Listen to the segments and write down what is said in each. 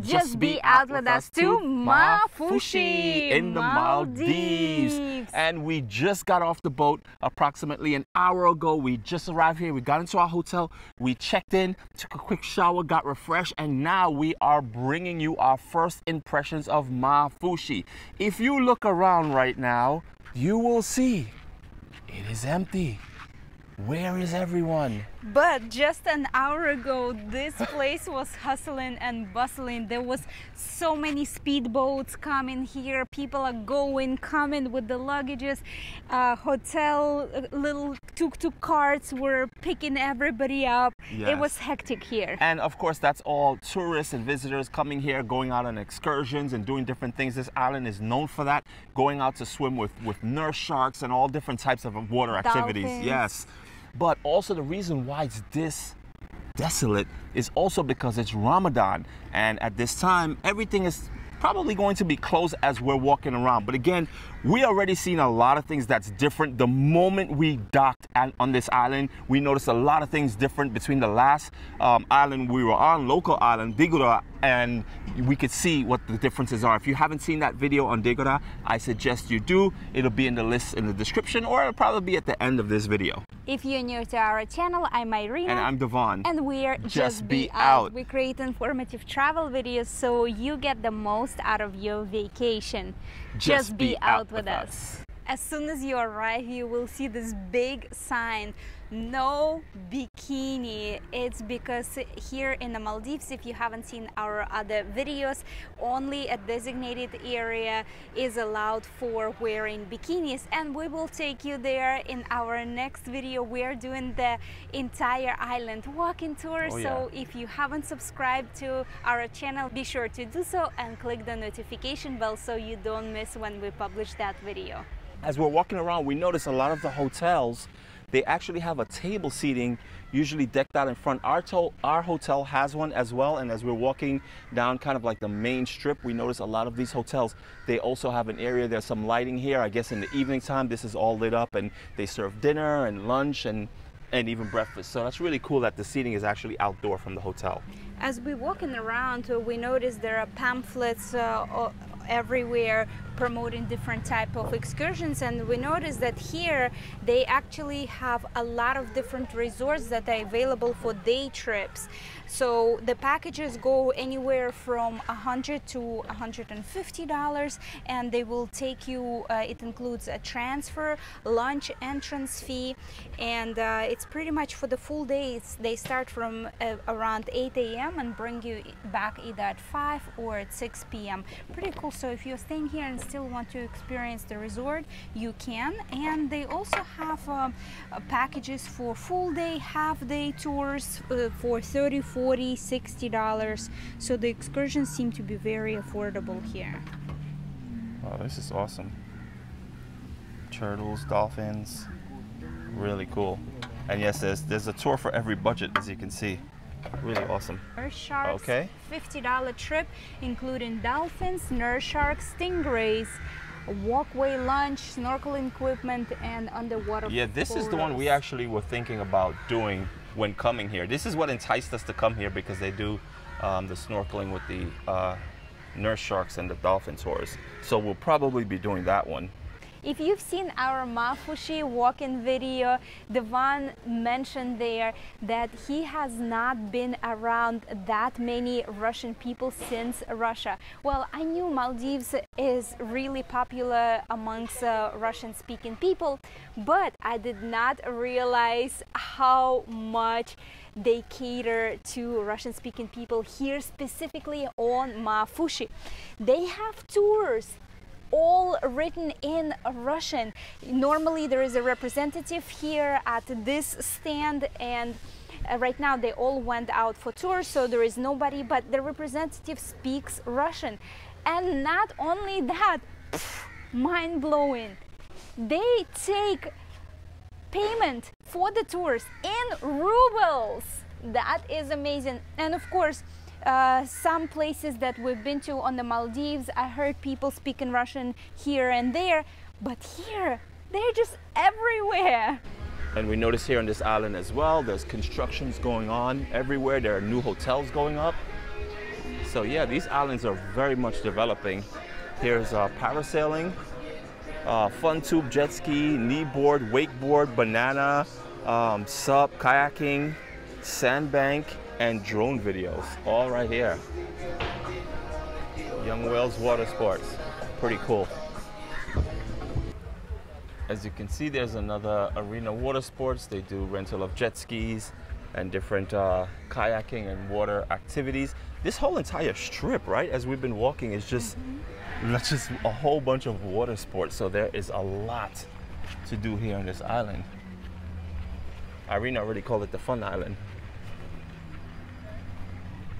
Just be out with us to MAAFUSHI in the Maldives. And we just got off the boat approximately an hour ago. We just arrived here. We got into our hotel. We checked in, took a quick shower, got refreshed, and now we are bringing you our first impressions of MAAFUSHI. If you look around right now, you will see it is empty. Where is everyone? But just an hour ago, this place was hustling and bustling. There was so many speedboats coming here. People are going, coming with the luggages. Hotel, little tuk-tuk carts were picking everybody up. Yes. It was hectic here. And of course, that's all tourists and visitors coming here, going out on excursions and doing different things. This island is known for that. Going out to swim with nurse sharks and all different types of water activities. Dolphins. Yes. But also the reason why it's this desolate is also because it's Ramadan, and at this time everything is probably going to be closed as we're walking around. But again, we already seen a lot of things that's different. The moment we docked on this island, we noticed a lot of things different between the last island we were on, local island, Digura, and we could see what the differences are. If you haven't seen that video on Digura, I suggest you do. It'll be in the list in the description, or it'll probably be at the end of this video. If you're new to our channel, I'm Irina. And I'm Devon. And we're Just Be Out. We create informative travel videos so you get the most out of your vacation. Just be out with us. As soon as you arrive, you will see this big sign, no bikini. It's because here in the Maldives, if you haven't seen our other videos, only a designated area is allowed for wearing bikinis, and we will take you there in our next video. We're doing the entire island walking tour. Oh, yeah. So if you haven't subscribed to our channel, be sure to do so and click the notification bell so you don't miss when we publish that video. As we're walking around, we notice a lot of the hotels, they actually have a table seating, usually decked out in front. Our hotel has one as well, and as we're walking down kind of like the main strip, we notice a lot of these hotels, they also have an area, there's some lighting here. I guess in the evening time, this is all lit up, and they serve dinner and lunch and even breakfast. So that's really cool that the seating is actually outdoor from the hotel. As we're walking around, we notice there are pamphlets everywhere promoting different type of excursions, and we notice that here they actually have a lot of different resorts that are available for day trips. So the packages go anywhere from $100 to $150, and they will take you, it includes a transfer, lunch, entrance fee, and it's pretty much for the full day. They start from around 8 a.m. and bring you back either at 5 or at 6 p.m. Pretty cool. So if you're staying here and still want to experience the resort, you can. And they also have packages for full day, half day tours for $30, $40, $60. So the excursions seem to be very affordable here. Oh, this is awesome. Turtles, dolphins, really cool. And yes, there's a tour for every budget, as you can see. Really awesome. Nurse sharks, okay. $50 trip, including dolphins, nurse sharks, stingrays, walkway lunch, snorkeling equipment, and underwater. Yeah, this is the one we actually were thinking about doing when coming here. This is what enticed us to come here, because they do the snorkeling with the nurse sharks and the dolphin tours. So we'll probably be doing that one. If you've seen our MAAFUSHI walk-in video, Devon mentioned there that he has not been around that many Russian people since Russia. Well, I knew Maldives is really popular amongst Russian-speaking people, but I did not realize how much they cater to Russian-speaking people here, specifically on MAAFUSHI. They have tours all written in Russian. Normally there is a representative here at this stand, and right now they all went out for tours, so there is nobody, but the representative speaks Russian. And not only that, mind-blowing, they take payment for the tours in rubles. That is amazing. And of course, some places that we've been to on the Maldives, I heard people speaking Russian here and there, but here they're just everywhere. And we notice here on this island as well, there's constructions going on everywhere. There are new hotels going up. So yeah, these islands are very much developing. Here's parasailing, fun tube, jet ski, kneeboard, wakeboard, banana, sup, kayaking, sandbank, and drone videos, all right here. Young Whales Water Sports, pretty cool. As you can see, there's another Arena Water Sports. They do rental of jet skis and different kayaking and water activities. This whole entire strip, right, as we've been walking, is just just a whole bunch of water sports. So there is a lot to do here on this island. Irina already called it the fun island.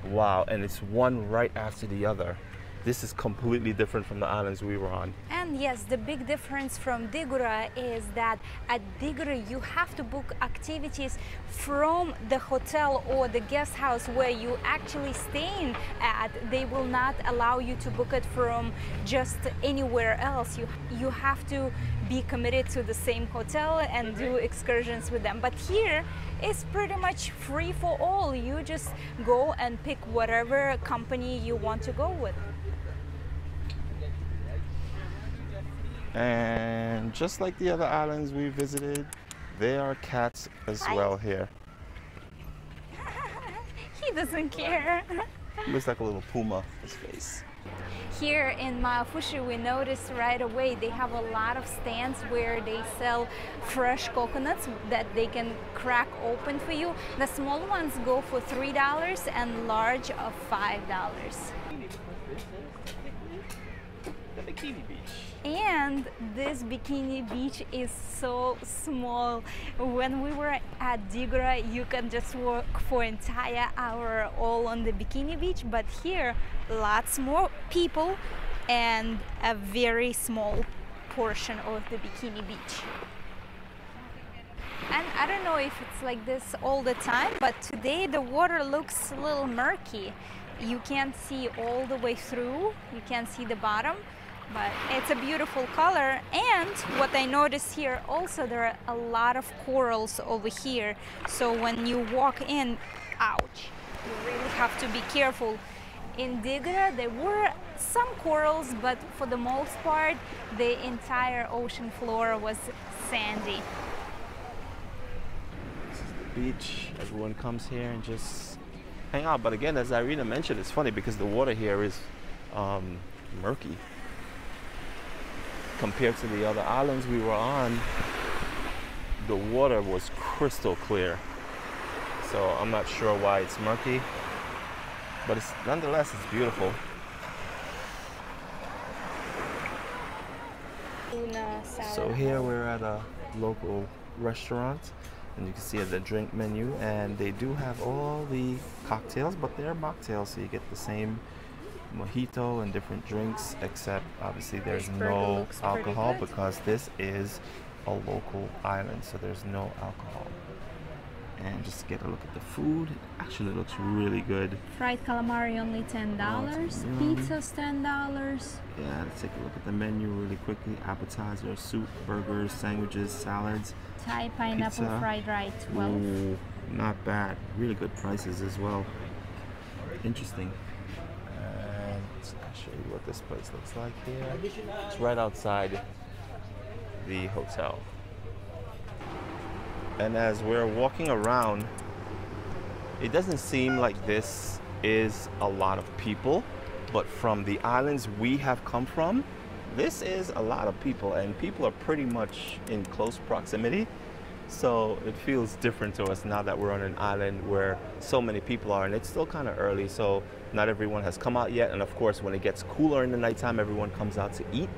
Wow, and it's one right after the other. This is completely different from the islands we were on. And yes, the big difference from Digura is that at Digura you have to book activities from the hotel or the guest house where you actually staying at. They will not allow you to book it from just anywhere else. You have to be committed to the same hotel and do excursions with them. But here it's pretty much free for all. You just go and pick whatever company you want to go with. And just like the other islands we visited, there are cats as well here. He doesn't care. Looks like a little puma, his face. Here in MAAFUSHI, we noticed right away they have a lot of stands where they sell fresh coconuts that they can crack open for you. The small ones go for $3 and large of $5. The Bikini Beach. And this Bikini Beach is so small. When we were at Digura, you can just walk for an entire hour all on the Bikini Beach, but here lots more people and a very small portion of the Bikini Beach. And I don't know if it's like this all the time, but today the water looks a little murky. You can't see all the way through, you can't see the bottom. But it's a beautiful color, and what I noticed here also, there are a lot of corals over here. So when you walk in, ouch, you really have to be careful. In Digura there were some corals, but for the most part the entire ocean floor was sandy. This is the beach. Everyone comes here and just hang out. But again, as Irina mentioned, it's funny because the water here is murky. Compared to the other islands we were on, the water was crystal clear. So I'm not sure why it's murky, but nonetheless it's beautiful. So here we're at a local restaurant, and you can see the drink menu, and they do have all the cocktails, but they're mocktails, so you get the same mojito and different drinks, except obviously there's no alcohol because this is a local island, so there's no alcohol. And just get a look at the food. It actually looks really good. Fried calamari only $10, pizza's $10. Yeah, let's take a look at the menu really quickly. Appetizer, soup, burgers, sandwiches, salads. Thai pineapple pizza. fried rice, $12. Ooh, not bad. Really good prices as well. Interesting. I'll show you what this place looks like here. It's right outside the hotel. And as we're walking around, it doesn't seem like this is a lot of people, but from the islands we have come from, this is a lot of people, and people are pretty much in close proximity. So it feels different to us now that we're on an island where so many people are, and it's still kind of early, so not everyone has come out yet. And of course, when it gets cooler in the nighttime, everyone comes out to eat.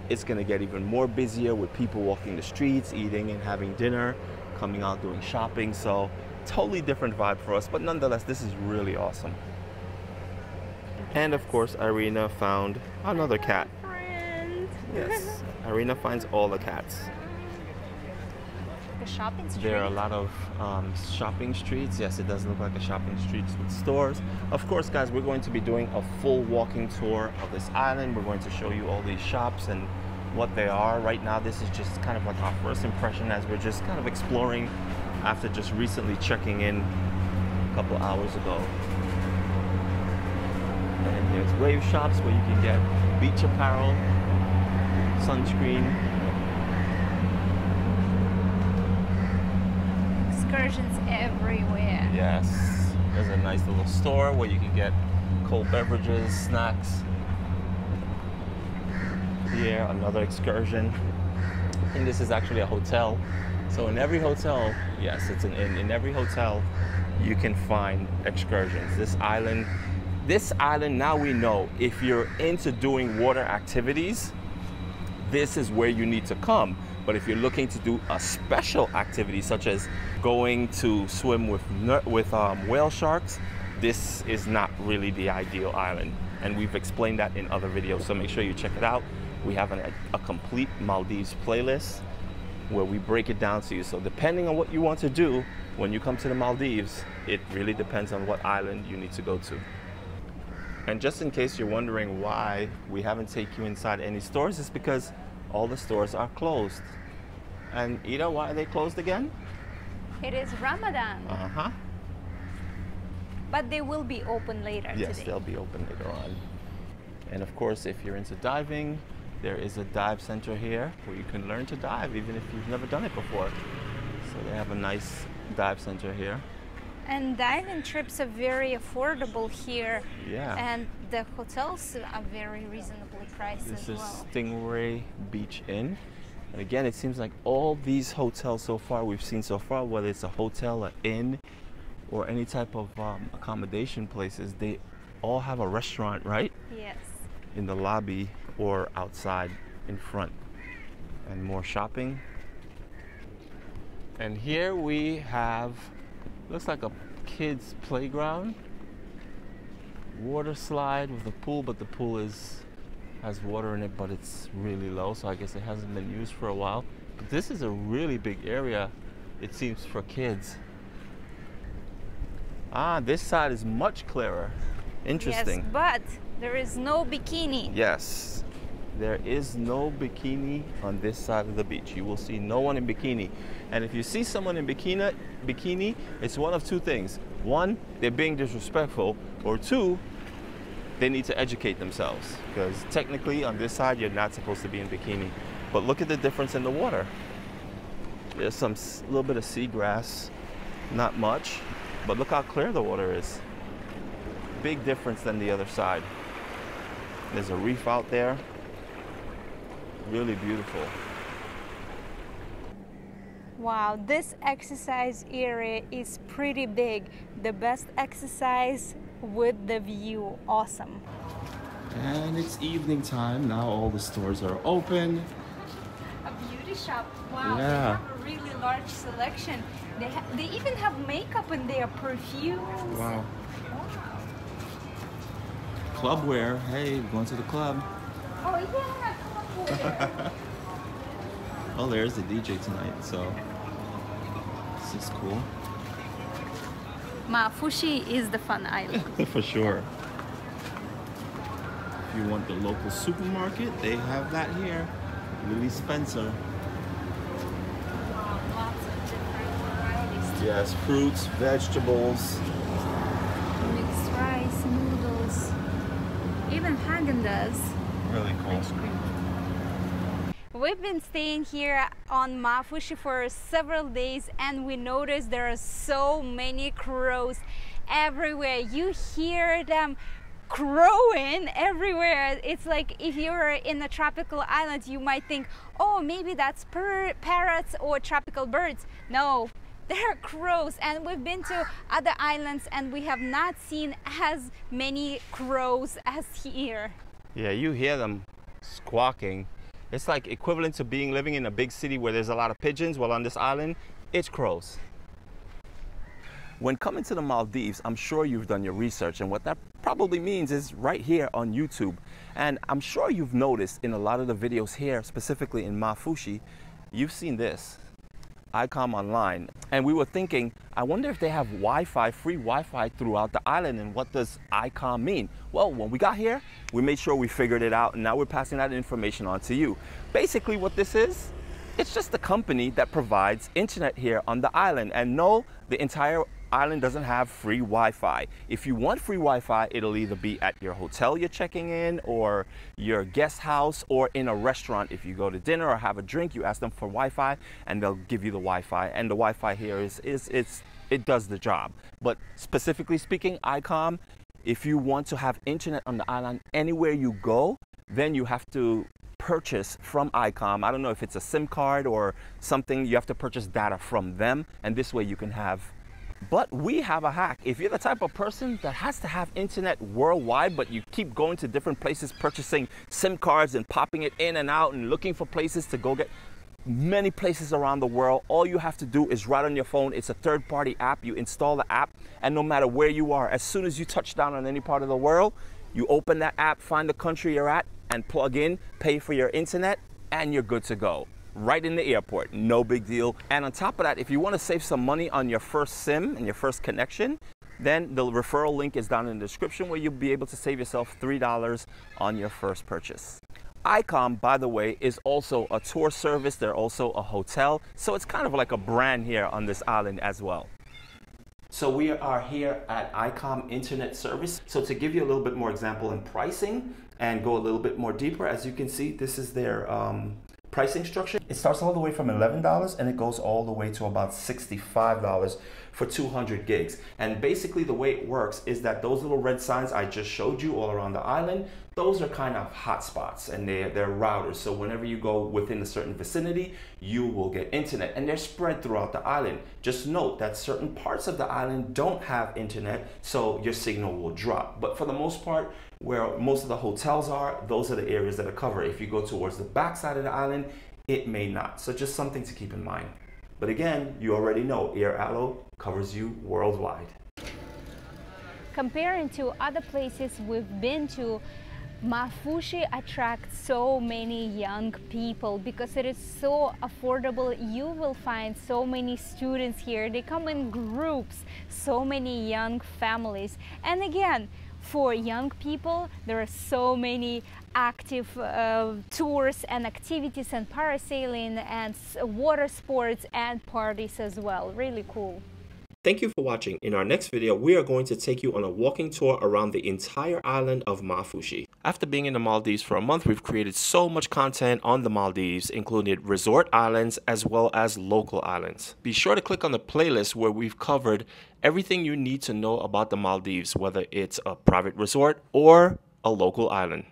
It's going to get even more busier with people walking the streets, eating and having dinner, coming out doing shopping. So totally different vibe for us, but nonetheless, this is really awesome. And of course, Irina found another cat. Yes, Irina finds all the cats. The shopping street. There are a lot of shopping streets. Yes, it does look like a shopping street with stores. Of course, guys, we're going to be doing a full walking tour of this island. We're going to show you all these shops and what they are. Right now, this is just kind of like our first impression as we're just kind of exploring after just recently checking in a couple hours ago. And there's wave shops where you can get beach apparel, sunscreen. Excursions everywhere. Yes. There's a nice little store where you can get cold beverages, snacks. Here, another excursion. I think this is actually a hotel. So in every hotel, yes, it's an inn. In every hotel, you can find excursions. This island, now we know if you're into doing water activities, this is where you need to come. But if you're looking to do a special activity, such as going to swim with whale sharks, this is not really the ideal island. And we've explained that in other videos, so make sure you check it out. We have a complete Maldives playlist where we break it down to you. So depending on what you want to do when you come to the Maldives, it really depends on what island you need to go to. And just in case you're wondering why we haven't taken you inside any stores, it's because all the stores are closed. And Ida, why are they closed again? It is Ramadan. Uh-huh. But they will be open later today. Yes, they'll be open later on. And of course, if you're into diving, there is a dive center here where you can learn to dive even if you've never done it before. So they have a nice dive center here. And diving trips are very affordable here. Yeah. And the hotels are very reasonably priced as well. This is Stingray Beach Inn. And again, it seems like all these hotels so far, we've seen so far, whether it's a hotel, an inn, or any type of accommodation places, they all have a restaurant, right? Yes. In the lobby or outside in front. And more shopping. And here we have, looks like a kid's playground. Water slide with a pool, but the pool has water in it, but it's really low, so I guess it hasn't been used for a while. But this is a really big area, it seems, for kids. Ah, this side is much clearer. Interesting. Yes, but there is no bikini. Yes, there is no bikini on this side of the beach. You will see no one in bikini. And if you see someone in bikini, it's one of two things. One, they're being disrespectful, or two, they need to educate themselves. Because technically on this side, you're not supposed to be in bikini. But look at the difference in the water. There's some little bit of seagrass, not much, but look how clear the water is. Big difference than the other side. There's a reef out there. Really beautiful. Wow, this exercise area is pretty big. The best exercise with the view. Awesome. And it's evening time. Now all the stores are open. A beauty shop. Wow, Yeah. They have a really large selection. They even have makeup in there, perfumes. Wow. Club wear. Hey, going to the club. Oh yeah, club. Oh, there's the DJ tonight, so this is cool. MAAFUSHI is the fun island. For sure. If you want the local supermarket, they have that here. Lily Spencer. Wow, lots of different varieties. Yes, fruits, vegetables. Mixed rice, noodles, even Häagen-Dazs. Really cool. Ice cream. We've been staying here on MAAFUSHI for several days and we noticed there are so many crows everywhere. You hear them crowing everywhere. It's like if you're in a tropical island, you might think, oh, maybe that's parrots or tropical birds. No, there are crows, and we've been to other islands and we have not seen as many crows as here. Yeah, you hear them squawking. It's like equivalent to living in a big city where there's a lot of pigeons. Well, on this island, it's crows. When coming to the Maldives, I'm sure you've done your research, and what that probably means is right here on YouTube. And I'm sure you've noticed in a lot of the videos here, specifically in MAAFUSHI, you've seen this icon online. And we were thinking, I wonder if they have Wi-Fi, free Wi-Fi throughout the island, and what does icon mean? Well, when we got here, we made sure we figured it out, and now we're passing that information on to you. Basically what this is, it's just the company that provides internet here on the island. And no, the entire island doesn't have free Wi-Fi. If you want free Wi-Fi, it'll either be at your hotel you're checking in, or your guest house, or in a restaurant. If you go to dinner or have a drink, you ask them for Wi-Fi and they'll give you the Wi-Fi. And the Wi-Fi here it does the job. But specifically speaking, ICOM, if you want to have internet on the island anywhere you go, then you have to purchase from ICOM. I don't know if it's a SIM card or something. You have to purchase data from them, and this way you can have. But we have a hack. If you're the type of person that has to have internet worldwide, but you keep going to different places, purchasing SIM cards and popping it in and out and looking for places to go get, many places around the world, all you have to do is right on your phone. It's a third-party app. You install the app, and no matter where you are, as soon as you touch down on any part of the world, you open that app, find the country you're at, and plug in, pay for your internet, and you're good to go. Right in the airport, no big deal. And on top of that, if you want to save some money on your first SIM and your first connection, then the referral link is down in the description, where you'll be able to save yourself $3 on your first purchase. ICOM, by the way, is also a tour service. They're also a hotel. So it's kind of like a brand here on this island as well. So we are here at ICOM Internet Service. So to give you a little bit more example in pricing and go a little bit more deeper, as you can see, this is their pricing structure. It starts all the way from $11 and it goes all the way to about $65 for 200 gigs. And basically the way it works is that those little red signs I just showed you all around the island, those are kind of hotspots, and they're routers. So whenever you go within a certain vicinity, you will get internet, and they're spread throughout the island. Just note that certain parts of the island don't have internet, so your signal will drop. But for the most part, where most of the hotels are, those are the areas that are covered. If you go towards the back side of the island, it may not. So just something to keep in mind. But again, you already know Airalo covers you worldwide. Comparing to other places we've been to, MAAFUSHI attracts so many young people because it is so affordable. You will find so many students here. They come in groups, so many young families. And again, for young people, there are so many active tours and activities and parasailing and water sports and parties as well. Really cool. Thank you for watching. In our next video, we are going to take you on a walking tour around the entire island of MAAFUSHI. After being in the Maldives for a month, we've created so much content on the Maldives, including resort islands as well as local islands. Be sure to click on the playlist where we've covered everything you need to know about the Maldives, whether it's a private resort or a local island.